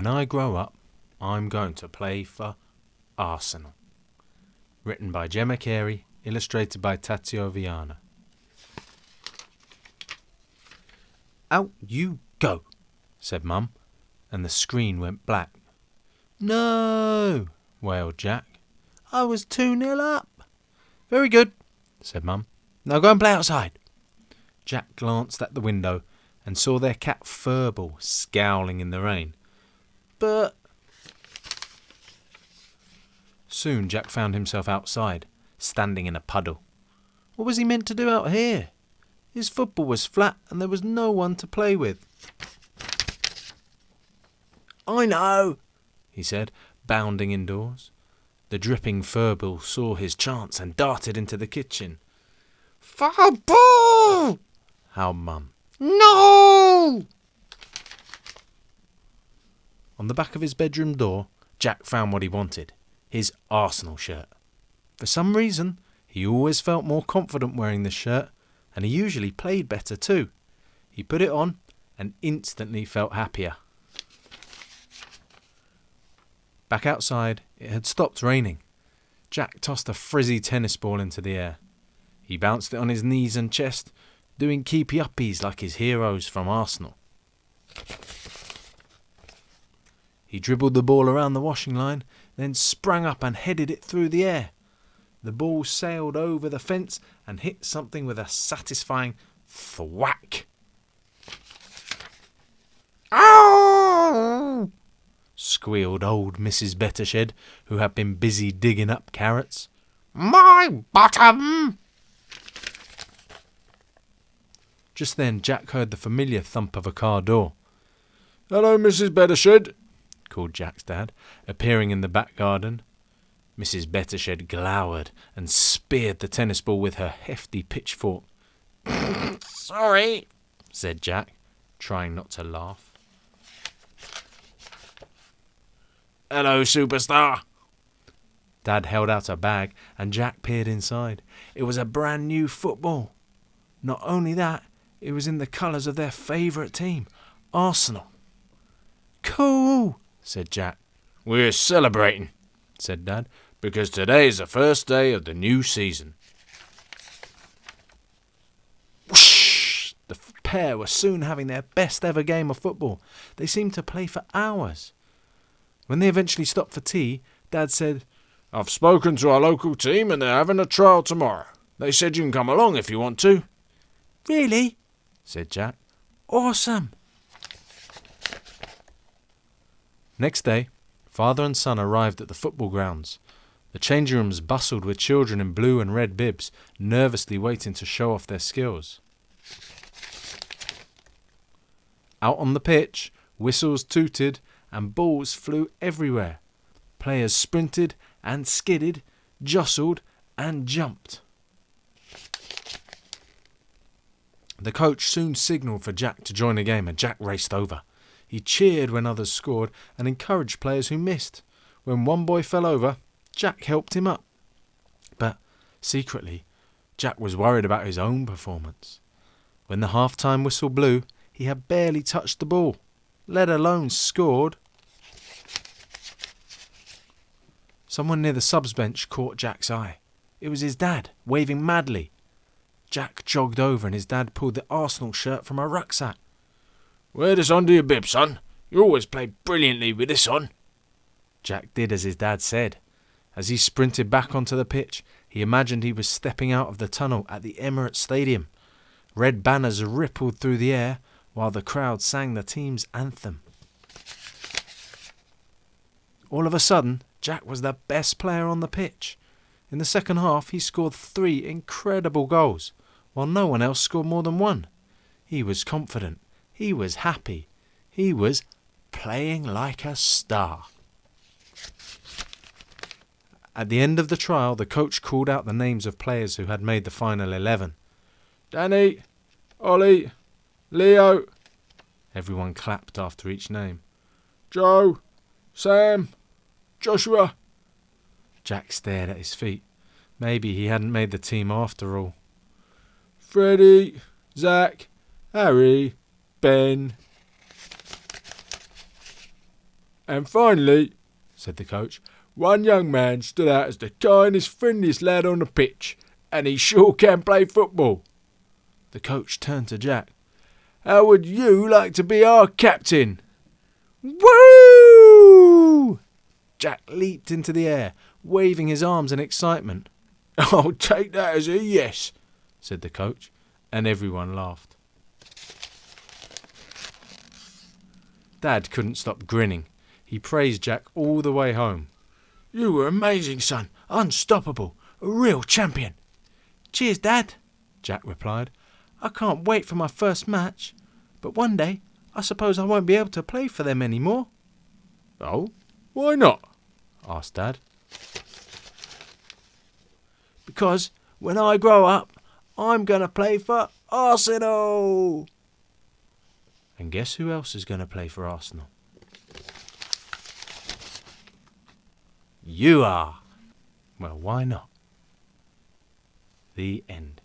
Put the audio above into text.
When I grow up, I'm going to play for Arsenal. Written by Gemma Carey, illustrated by Tazio Viana. Out you go, said Mum, and the screen went black. No, wailed Jack. I was 2-0 up. Very good, said Mum. Now go and play outside. Jack glanced at the window and saw their cat Furball scowling in the rain. But... Soon Jack found himself outside, standing in a puddle. What was he meant to do out here? His football was flat and there was no one to play with. I know, he said, bounding indoors. The dripping Furball saw his chance and darted into the kitchen. Furball! howled Mum. No! On the back of his bedroom door, Jack found what he wanted, his Arsenal shirt. For some reason, he always felt more confident wearing this shirt, and he usually played better too. He put it on and instantly felt happier. Back outside, it had stopped raining. Jack tossed a frizzy tennis ball into the air. He bounced it on his knees and chest, doing keepy-uppies like his heroes from Arsenal. He dribbled the ball around the washing line, then sprang up and headed it through the air. The ball sailed over the fence and hit something with a satisfying thwack. Ow! Squealed old Mrs. Bettershed, who had been busy digging up carrots. My bottom! Just then Jack heard the familiar thump of a car door. Hello, Mrs. Bettershed, called Jack's dad, appearing in the back garden. Mrs. Bettershed glowered and speared the tennis ball with her hefty pitchfork. Sorry, said Jack, trying not to laugh. Hello, superstar. Dad held out a bag and Jack peered inside. It was a brand new football. Not only that, it was in the colours of their favourite team, Arsenal. Cool, said Jack. We're celebrating, said Dad, because today is the first day of the new season. Whoosh! The pair were soon having their best ever game of football. They seemed to play for hours. When they eventually stopped for tea, Dad said, I've spoken to our local team and they're having a trial tomorrow. They said you can come along if you want to. Really? Said Jack. Awesome. Next day, father and son arrived at the football grounds. The changing rooms bustled with children in blue and red bibs, nervously waiting to show off their skills. Out on the pitch, whistles tooted and balls flew everywhere. Players sprinted and skidded, jostled and jumped. The coach soon signalled for Jack to join the game and Jack raced over. He cheered when others scored and encouraged players who missed. When one boy fell over, Jack helped him up. But secretly, Jack was worried about his own performance. When the half-time whistle blew, he had barely touched the ball, let alone scored. Someone near the subs bench caught Jack's eye. It was his dad, waving madly. Jack jogged over and his dad pulled the Arsenal shirt from a rucksack. Wear this under your bib, son. You always play brilliantly with this on. Jack did as his dad said. As he sprinted back onto the pitch, he imagined he was stepping out of the tunnel at the Emirates Stadium. Red banners rippled through the air while the crowd sang the team's anthem. All of a sudden, Jack was the best player on the pitch. In the second half, he scored 3 incredible goals, while no one else scored more than 1. He was confident. He was happy. He was playing like a star. At the end of the trial, the coach called out the names of players who had made the final 11. Danny, Ollie, Leo. Everyone clapped after each name. Joe, Sam, Joshua. Jack stared at his feet. Maybe he hadn't made the team after all. Freddie, Zach, Harry, Ben. And finally, said the coach, one young man stood out as the kindest, friendliest lad on the pitch, and he sure can play football. The coach turned to Jack. How would you like to be our captain? Woo! Jack leaped into the air, waving his arms in excitement. I'll take that as a yes, said the coach, and everyone laughed. Dad couldn't stop grinning. He praised Jack all the way home. You were amazing, son. Unstoppable. A real champion. Cheers, Dad, Jack replied. I can't wait for my first match. But one day, I suppose I won't be able to play for them anymore. Oh, why not? Asked Dad. Because when I grow up, I'm going to play for Arsenal. And guess who else is going to play for Arsenal? You are. Well, why not? The end.